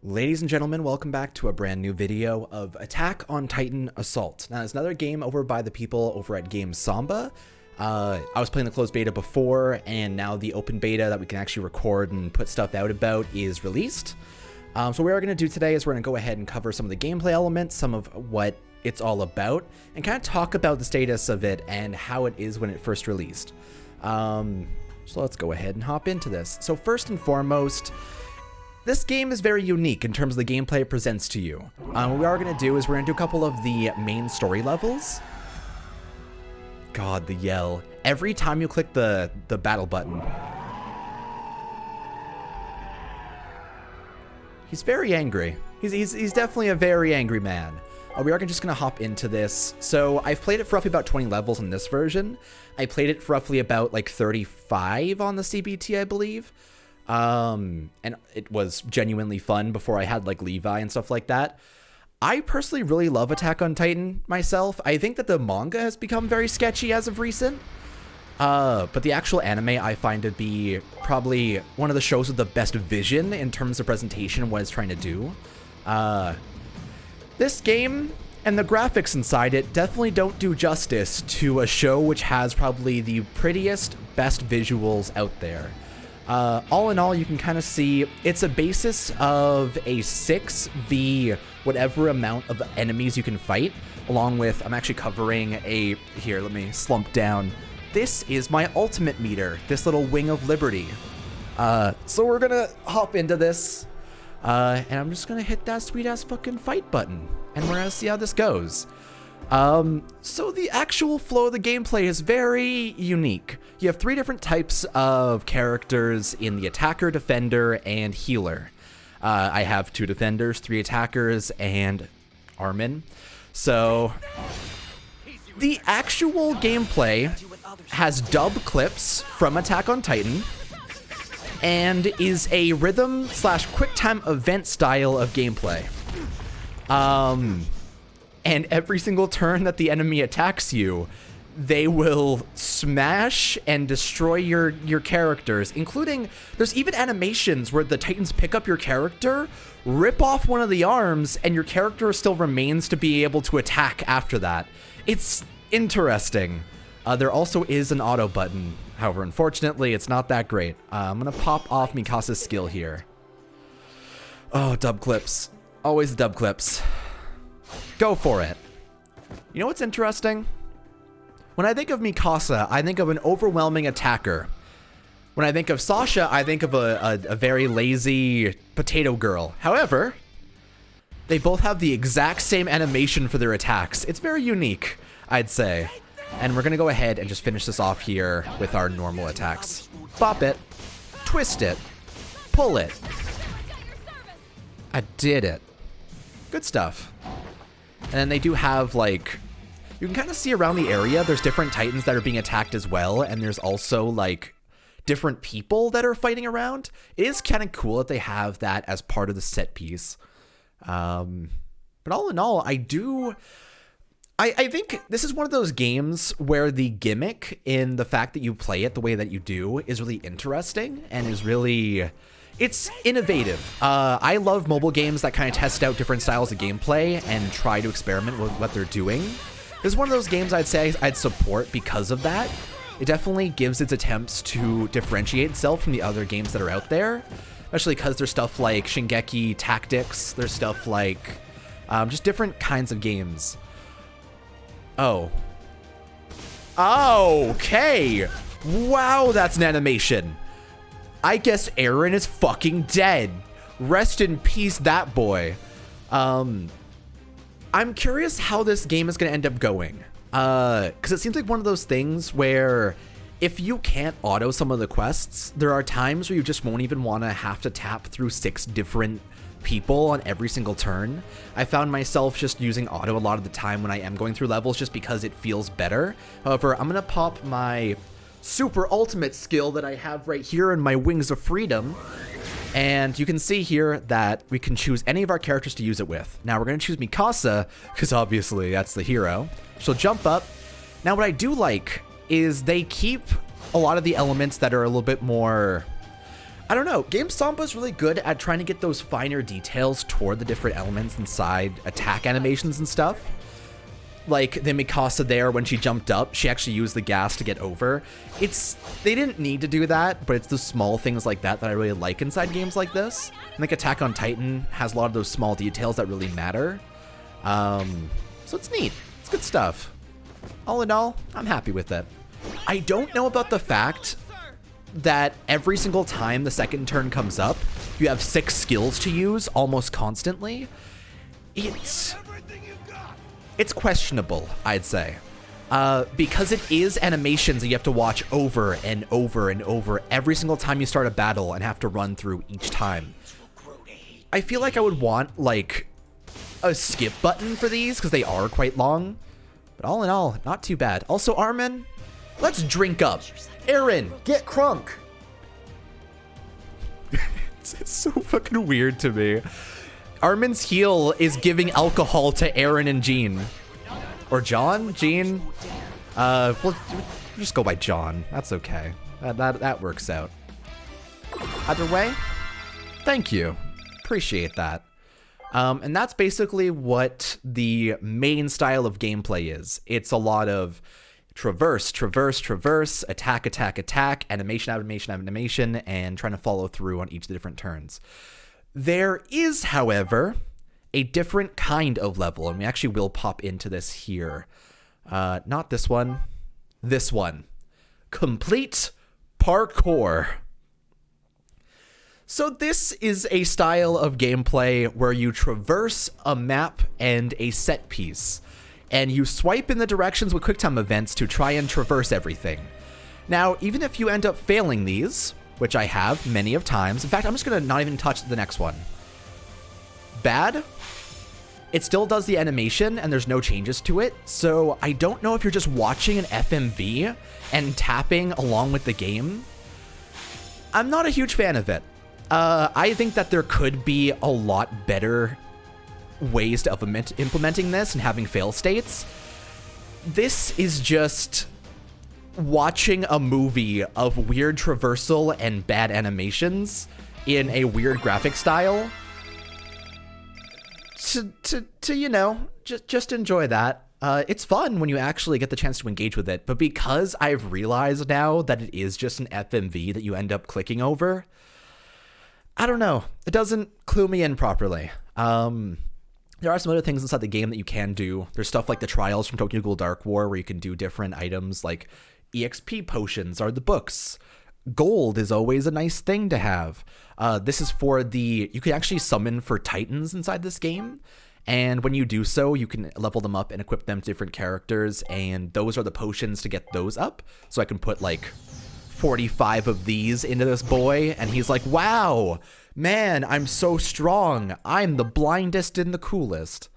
Ladies and gentlemen, welcome back to a brand new video of Attack on Titan Assault. Now, it's another game over by the people over at Game Samba. I was playing the closed beta before, and now the open beta that we can actually record and put stuff out about is released. So what we're going to do today is we're going to go ahead and cover some of the gameplay elements, some of what it's all about, and kind of talk about the status of it and how it is when it first released. So let's go ahead and hop into this. So first and foremost, this game is very unique in terms of the gameplay it presents to you. What we are going to do is we're going to do a couple of the main story levels. God, the yell. Every time you click the battle button. He's very angry. He's definitely a very angry man. We are just going to hop into this. So I've played it for roughly about 20 levels in this version. I played it for roughly about like 35 on the CBT, I believe. And it was genuinely fun before I had like Levi and stuff like that. I personally really love Attack on Titan myself. I think that the manga has become very sketchy as of recent. But the actual anime I find to be probably one of the shows with the best vision in terms of presentation and what it's trying to do. This game and the graphics inside it definitely don't do justice to a show which has probably the prettiest, best visuals out there. All in all, you can kind of see it's a basis of a 6v whatever amount of enemies you can fight, along with, I'm actually covering here, let me slump down. This is my ultimate meter, this little wing of liberty. So we're gonna hop into this, and I'm just gonna hit that sweet ass fucking fight button, and we're gonna see how this goes. So the actual flow of the gameplay is very unique. You have 3 different types of characters in the attacker, defender, and healer. I have 2 defenders, 3 attackers, and Armin. So the actual gameplay has dub clips from Attack on Titan and is a rhythm / quick time event style of gameplay. And every single turn that the enemy attacks you, they will smash and destroy your characters, including, there's even animations where the Titans pick up your character, rip off one of the arms, and your character still remains to be able to attack after that. It's interesting. There also is an auto button. However, unfortunately, it's not that great. I'm going to pop off Mikasa's skill here. Oh, dub clips. Always the dub clips. Go for it. You know what's interesting? When I think of Mikasa, I think of an overwhelming attacker. When I think of Sasha, I think of a very lazy potato girl. However, they both have the exact same animation for their attacks. It's very unique, I'd say. And we're going to go ahead and just finish this off here with our normal attacks. Bop it. Twist it. Pull it. I did it. Good stuff. And then they do have, like, you can kind of see around the area, there's different Titans that are being attacked as well, and there's also, like, different people that are fighting around. It is kind of cool that they have that as part of the set piece. But all in all, I think this is one of those games where the gimmick in the fact that you play it the way that you do is really interesting and is really... It's innovative. I love mobile games that kind of test out different styles of gameplay and try to experiment with what they're doing. This is one of those games I'd say I'd support because of that. It definitely gives its attempts to differentiate itself from the other games that are out there, especially because there's stuff like Shingeki Tactics, there's stuff like just different kinds of games. Oh. Okay. Wow, that's an animation. I guess Eren is fucking dead. Rest in peace, that boy. I'm curious how this game is going to end up going. Because it seems like one of those things where if you can't auto some of the quests, there are times where you just won't even want to have to tap through 6 different people on every single turn. I found myself just using auto a lot of the time when I am going through levels just because it feels better. However, I'm going to pop my super ultimate skill that I have right here in my Wings of Freedom, and you can see here that we can choose any of our characters to use it with. Now we're going to choose Mikasa because obviously that's the hero. She'll jump up. Now what I do like is they keep a lot of the elements that are a little bit more I don't know. Game Stompa is really good at trying to get those finer details toward the different elements inside attack animations and stuff. Like the Mikasa there, when she jumped up, she actually used the gas to get over. They didn't need to do that, but it's the small things like that that I really like inside games like this. I think Attack on Titan has a lot of those small details that really matter. So it's neat. It's good stuff. All in all, I'm happy with it. I don't know about the fact that every single time the second turn comes up, you have 6 skills to use almost constantly. It's questionable, I'd say. Because it is animations that you have to watch over and over and over every single time you start a battle and have to run through each time. I feel like I would want, like, a skip button for these because they are quite long. But all in all, not too bad. Also, Armin, let's drink up. Aaron, get crunk. It's so fucking weird to me. Armin's heal is giving alcohol to Aaron and Jean. Or John? Jean? We'll just go by John. That's okay. That works out. Either way, thank you. Appreciate that. And that's basically what the main style of gameplay is. It's a lot of traverse, traverse, traverse, attack, attack, attack, animation, animation, animation, and trying to follow through on each of the different turns. There is, however, a different kind of level, and we actually will pop into this here. Not this one. This one. Complete parkour. So this is a style of gameplay where you traverse a map and a set piece, and you swipe in the directions with QuickTime events to try and traverse everything. Now, even if you end up failing these, which I have many of times, in fact, I'm just gonna not even touch the next one. Bad. It still does the animation and there's no changes to it, so I don't know if you're just watching an FMV and tapping along with the game. I'm not a huge fan of it. I think that there could be a lot better ways of implementing this and having fail states. This is just watching a movie of weird traversal and bad animations in a weird graphic style. To you know, just enjoy that. It's fun when you actually get the chance to engage with it, but because I've realized now that it is just an FMV that you end up clicking over, I don't know. It doesn't clue me in properly. There are some other things inside the game that you can do. There's stuff like the trials from Tokyo Ghoul Dark War where you can do different items like EXP potions are the books. Gold is always a nice thing to have. This is for you can actually summon for Titans inside this game. And when you do so, you can level them up and equip them to different characters. And those are the potions to get those up. So I can put like 45 of these into this boy. And he's like, wow, man, I'm so strong. I'm the blindest and the coolest.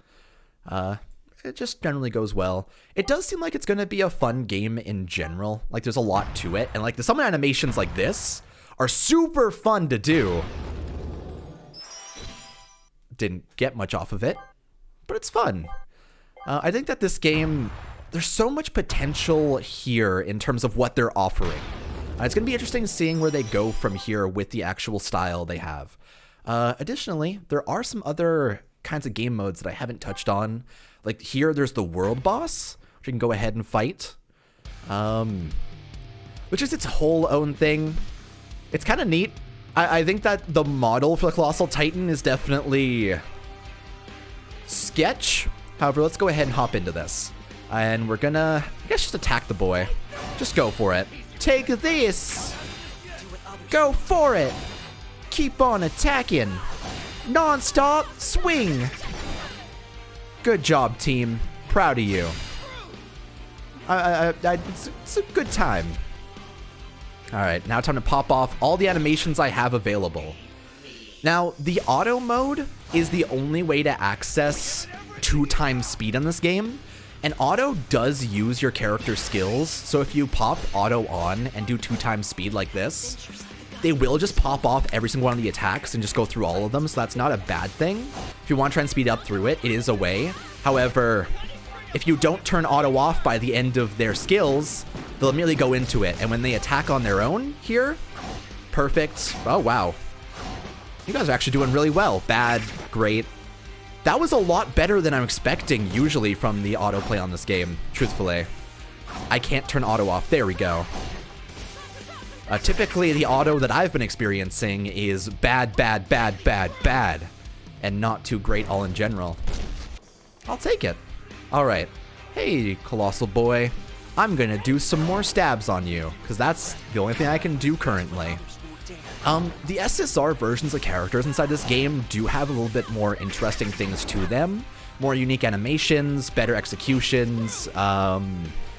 It just generally goes well. It does seem like it's going to be a fun game in general. Like, there's a lot to it. And, like, the summon animations like this are super fun to do. Didn't get much off of it, but it's fun. I think that this game, there's so much potential here in terms of what they're offering. It's going to be interesting seeing where they go from here with the actual style they have. Additionally, there are some other kinds of game modes that I haven't touched on. Like here, there's the world boss, which you can go ahead and fight, which is its whole own thing. It's kind of neat. I think that the model for the Colossal Titan is definitely sketch. However, let's go ahead and hop into this. And we're gonna, I guess, just attack the boy. Just go for it. Take this. Go for it. Keep on attacking. Non-stop swing. Good job, team. Proud of you. It's a good time. All right, now time to pop off all the animations I have available. Now, the auto mode is the only way to access 2x speed in this game. And auto does use your character skills. So if you pop auto on and do 2x speed like this, they will just pop off every single one of the attacks and just go through all of them. So that's not a bad thing. If you want to try and speed up through it, it is a way. However, if you don't turn auto off by the end of their skills, they'll immediately go into it. And when they attack on their own here, perfect. Oh, wow. You guys are actually doing really well. Bad, great. That was a lot better than I'm expecting usually from the autoplay on this game, truthfully. I can't turn auto off. There we go. Typically, the auto that I've been experiencing is bad, bad, bad, bad, bad, and not too great all in general. I'll take it. All right. Hey, Colossal Boy. I'm gonna do some more stabs on you, because that's the only thing I can do currently. The SSR versions of characters inside this game do have a little bit more interesting things to them. More unique animations, better executions,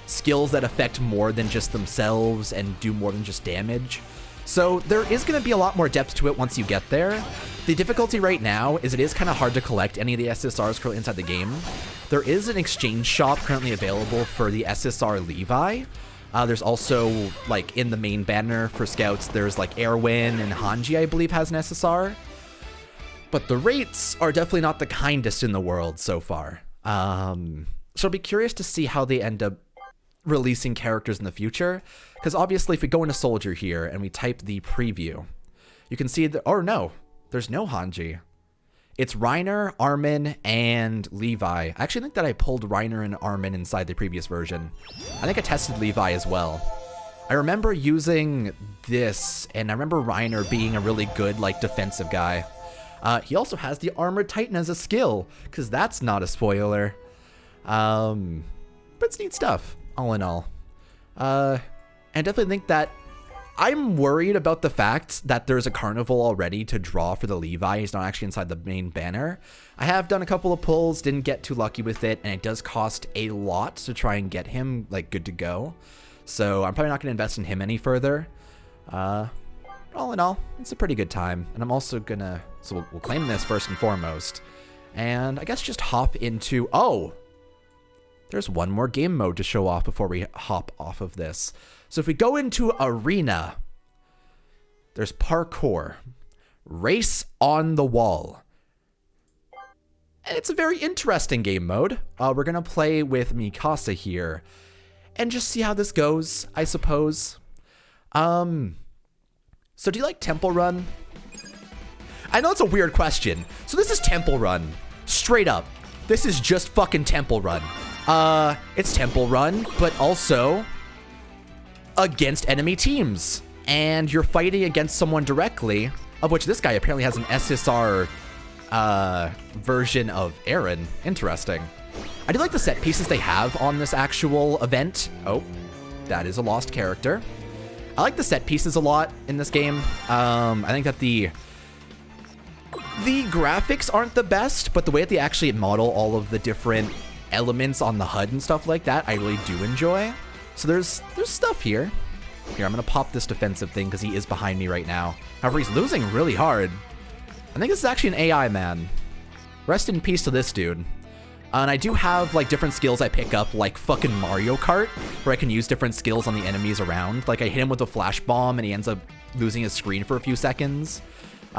skills that affect more than just themselves and do more than just damage. So there is going to be a lot more depth to it once you get there. The difficulty right now is it is kind of hard to collect any of the SSRs currently inside the game. There is an exchange shop currently available for the SSR Levi. There's also, like, in the main banner for scouts, there's like Erwin and Hanji, I believe, has an SSR. But the rates are definitely not the kindest in the world so far. So I'll be curious to see how they end up releasing characters in the future, because obviously if we go into Soldier here and we type the preview, you can see that, oh no, there's no Hanji. It's Reiner, Armin, and Levi. I actually think that I pulled Reiner and Armin inside the previous version. I think I tested Levi as well. I remember using this, and I remember Reiner being a really good, like, defensive guy. He also has the Armored Titan as a skill, because that's not a spoiler. But it's neat stuff. All in all. And I definitely think that I'm worried about the fact that there's a carnival already to draw for the Levi. He's not actually inside the main banner. I have done a couple of pulls, didn't get too lucky with it, and it does cost a lot to try and get him, like, good to go. So I'm probably not going to invest in him any further. All in all, it's a pretty good time. And I'm also going to, so we'll claim this first and foremost. And I guess just hop into, oh! There's one more game mode to show off before we hop off of this. So if we go into Arena, there's Parkour, Race on the Wall. And it's a very interesting game mode. We're going to play with Mikasa here and just see how this goes, I suppose. So do you like Temple Run? I know it's a weird question. So this is Temple Run. Straight up. This is just fucking Temple Run. It's Temple Run, but also against enemy teams. And you're fighting against someone directly, of which this guy apparently has an SSR version of Eren. Interesting. I do like the set pieces they have on this actual event. Oh, that is a lost character. I like the set pieces a lot in this game. I think that the graphics aren't the best, but the way that they actually model all of the different elements on the HUD and stuff like that, I really do enjoy. So there's stuff here. Here, I'm gonna pop this defensive thing because he is behind me right now. However, he's losing really hard. I think this is actually an AI man. Rest in peace to this dude. And I do have, like, different skills I pick up, like fucking Mario Kart, where I can use different skills on the enemies around. Like, I hit him with a flash bomb and he ends up losing his screen for a few seconds.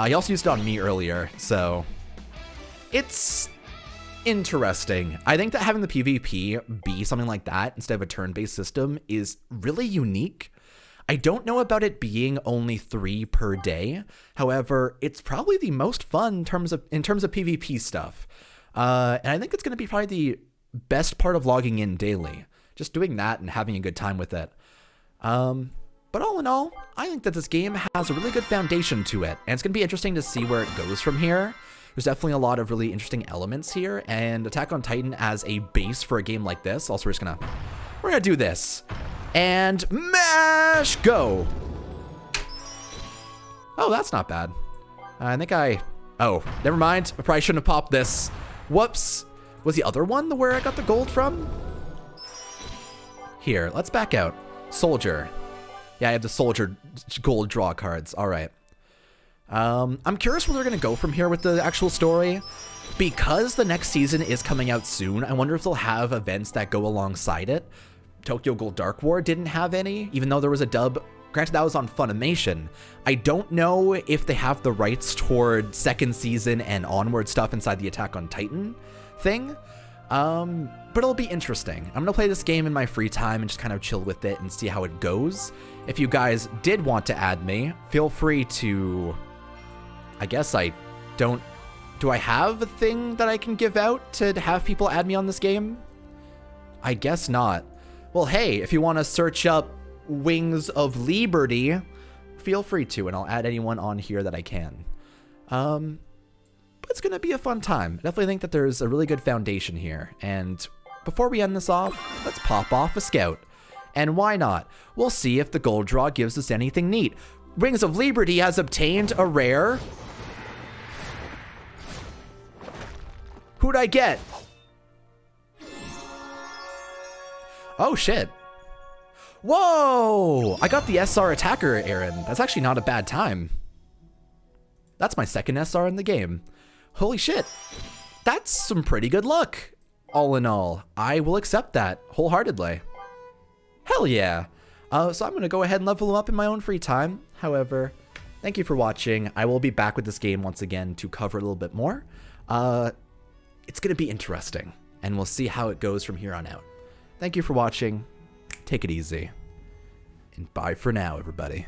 He also used it on me earlier, so it's interesting. I think that having the PvP be something like that instead of a turn-based system is really unique. I don't know about it being only 3 per day. However, it's probably the most fun in terms of PvP stuff. And I think it's going to be probably the best part of logging in daily. Just doing that and having a good time with it. But all in all, I think that this game has a really good foundation to it. And it's going to be interesting to see where it goes from here. There's definitely a lot of really interesting elements here, and Attack on Titan as a base for a game like this. Also, we're gonna do this. And mash, go. Oh, that's not bad. Oh, never mind. I probably shouldn't have popped this. Whoops. Was the other one where I got the gold from? Here, let's back out. Soldier. Yeah, I have the Soldier gold draw cards. All right. I'm curious where they're going to go from here with the actual story. Because the next season is coming out soon, I wonder if they'll have events that go alongside it. Tokyo Ghoul Dark War didn't have any, even though there was a dub. Granted, that was on Funimation. I don't know if they have the rights toward second season and onward stuff inside the Attack on Titan thing. But it'll be interesting. I'm gonna play this game in my free time and just kind of chill with it and see how it goes. If you guys did want to add me, feel free to... I guess I don't... Do I have a thing that I can give out to have people add me on this game? I guess not. Well, hey, if you want to search up Wings of Liberty, feel free to, and I'll add anyone on here that I can. But it's gonna be a fun time. I definitely think that there's a really good foundation here. And before we end this off, let's pop off a scout. And why not? We'll see if the gold draw gives us anything neat. Wings of Liberty has obtained a rare. Who'd I get? Oh shit. Whoa! I got the SR attacker, Aaron. That's actually not a bad time. That's my second SR in the game. Holy shit. That's some pretty good luck. All in all, I will accept that wholeheartedly. Hell yeah. So I'm going to go ahead and level them up in my own free time. However, thank you for watching. I will be back with this game once again to cover a little bit more. It's going to be interesting, and we'll see how it goes from here on out. Thank you for watching. Take it easy. And bye for now, everybody.